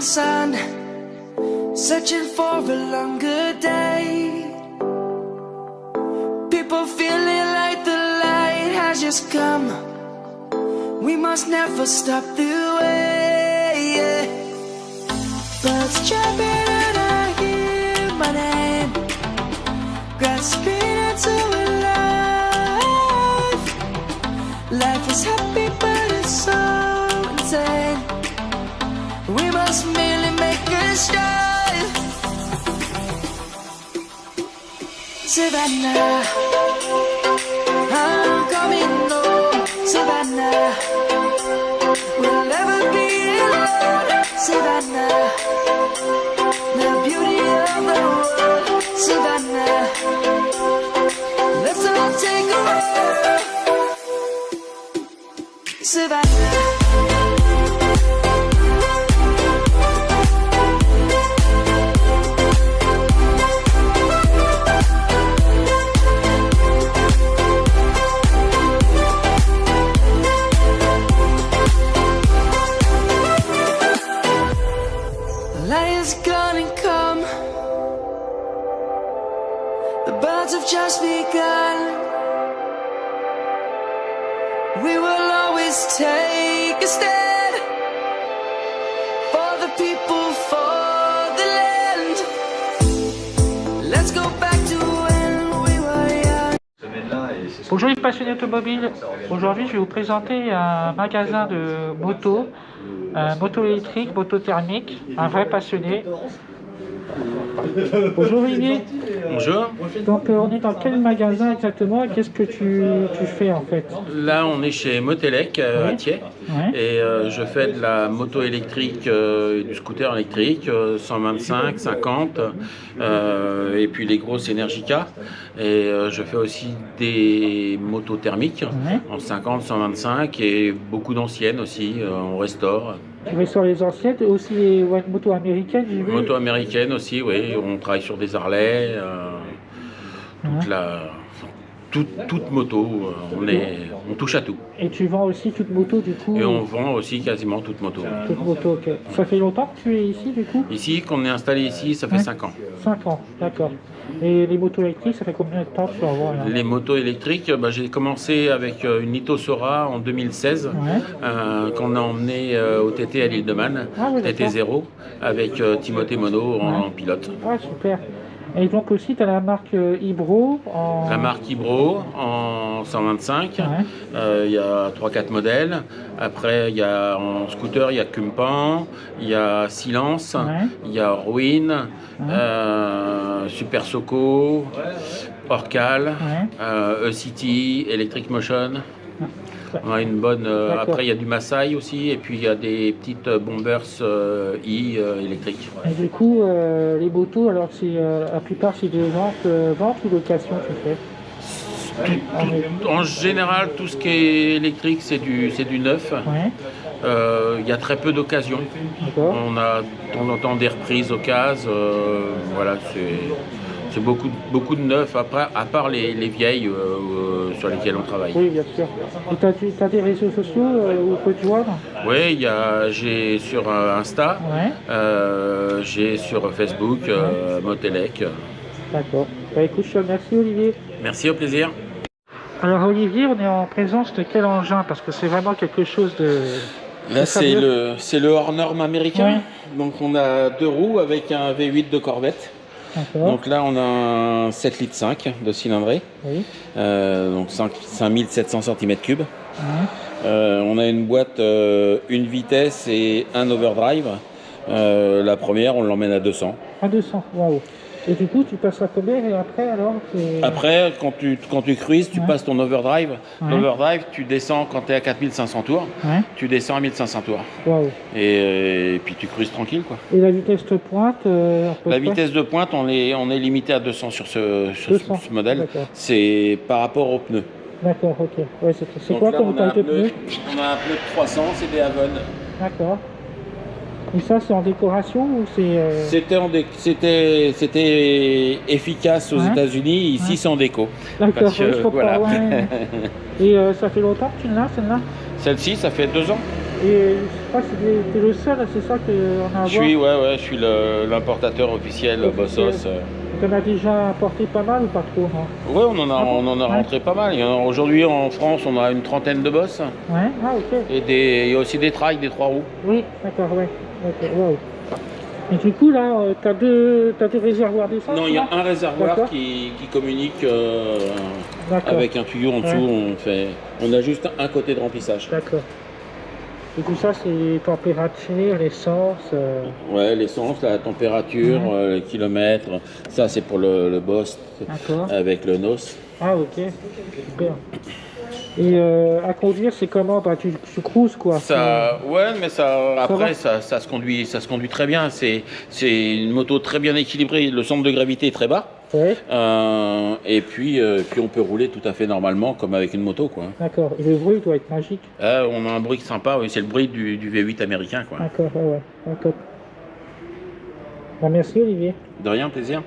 sun, searching for a longer day. People feeling like the light has just come. We must never stop the way, yeah. Birds chirping and I hear my name, grasping into a life. Life is happy but it's so insane. We must merely make a start. Savannah, I'm coming home. Savannah, we'll never be alone. Savannah, the beauty of the world. Savannah, let's all take a walk. Savannah. Lion's gonna come. The birds have just begun. We will always take a stand for the people, for the land. Let's go back to when we were young. Bonjour les passionnés automobiles. Aujourd'hui je vais vous présenter un magasin de moto, moto électrique, moto thermique, un vrai passionné. Bonjour Olivier. Bonjour. Donc on est dans quel magasin exactement et qu'est-ce que tu fais en fait? Là on est chez Motelec à Thiers et je fais de la moto électrique et du scooter électrique 125, 50 et puis les grosses Energica, et je fais aussi des motos thermiques en 50, 125 et beaucoup d'anciennes aussi, on restaure. Tu restaures les anciennes, aussi les motos américaines, j'ai vu. Motos américaines aussi, oui, on travaille sur des Harley, toute moto, on touche à tout. Et tu vends aussi toute moto du coup? Et on vend aussi quasiment toute moto. Toute moto, ok. Ça fait longtemps que tu es ici du coup? Ici, qu'on est installé ici, ça fait 5 ans. 5 ans, d'accord. Et les motos électriques, ça fait combien de temps que tu en vois là? Les motos électriques, j'ai commencé avec une Litosora en 2016, qu'on a emmené au TT à l'île de Man, TT 0, avec Timothée Monod en pilote. Ah super. Et donc aussi tu as la marque Ibro en... La marque Ibro en 125, il y a 3-4 modèles. Après il y a en scooter, il y a Kumpan, il y a Silence, il y a Ruin, Super Soco, Orcal, E-City, Electric Motion. On a une bonne. Après, il y a du Masai aussi, et puis il y a des petites Bombers électriques. Et du coup, les motos, alors c'est la plupart c'est de vente ou location tu fais? En général, tout ce qui est électrique, c'est du neuf. Il y a très peu d'occasions. On a de temps en temps des reprises occasions. Voilà, c'est beaucoup de neuf, après, à part les vieilles sur lesquelles on travaille. Oui, bien sûr. Et tu as des réseaux sociaux où on peut te joindre? Oui, j'ai sur Insta, j'ai sur Facebook, Motelec. D'accord. Bah, écoute, je te remercie Olivier. Merci, au plaisir. Alors Olivier, on est en présence de quel engin? Parce que c'est vraiment quelque chose de... Là, c'est le hors norme américain. Donc on a 2 roues avec un V8 de Corvette. Donc là on a un 7,5 litres de cylindrée, donc 5700 cm3. On a une boîte, une vitesse et un overdrive. La première on l'emmène à 200. À 200, waouh. Et du coup tu passes à combien et après alors? Après quand tu cruises, tu passes ton overdrive. L'overdrive tu descends quand tu es à 4500 tours, tu descends à 1500 tours. Wow. Et puis tu cruises tranquille quoi. Et la vitesse de pointe La vitesse de pointe on est limité à 200 sur ce modèle. C'est par rapport aux pneus. D'accord, ok. Ouais, c'est quoi comme taille de pneu? On a un pneu de 300, c'est des Avon. D'accord. Et ça, c'est en décoration ou c'est... C'était efficace aux États-Unis, ici c'est en déco. D'accord, je comprends, Et ça fait longtemps que tu l'as, celle-là? Celle-ci, ça fait 2 ans. Et je crois que t'es le seul, c'est ça qu'on a à voir. Je suis l'importateur officiel Bossos. Tu en as déjà importé pas mal ou pas trop, non? Ouais, on en a rentré pas mal. Aujourd'hui en France, on a une trentaine de bosses. Ouais, ah ok. Et il y a aussi des trails, des 3 roues. Oui, d'accord, ouais. D'accord, wow. Et du coup, là, t'as deux réservoirs d'essence? Non, il y a un réservoir D'accord. qui communique D'accord. avec un tuyau en dessous. On a juste un côté de remplissage. D'accord. Et tout ça, c'est température, l'essence. Ouais, l'essence, la température, le kilomètre. Ça, c'est pour le boss D'accord. avec le NOS. Ah, ok. Super. Et à conduire, c'est comment? Bah, tu cruises, quoi. Ouais, mais après, va. ça se conduit très bien. C'est une moto très bien équilibrée. Le centre de gravité est très bas. Ouais. Et puis on peut rouler tout à fait normalement, comme avec une moto, quoi. D'accord. Et le bruit doit être magique. On a un bruit sympa, oui, c'est le bruit du V8 américain, quoi. D'accord, ouais. Ah, top. Bah, merci, Olivier. De rien, plaisir.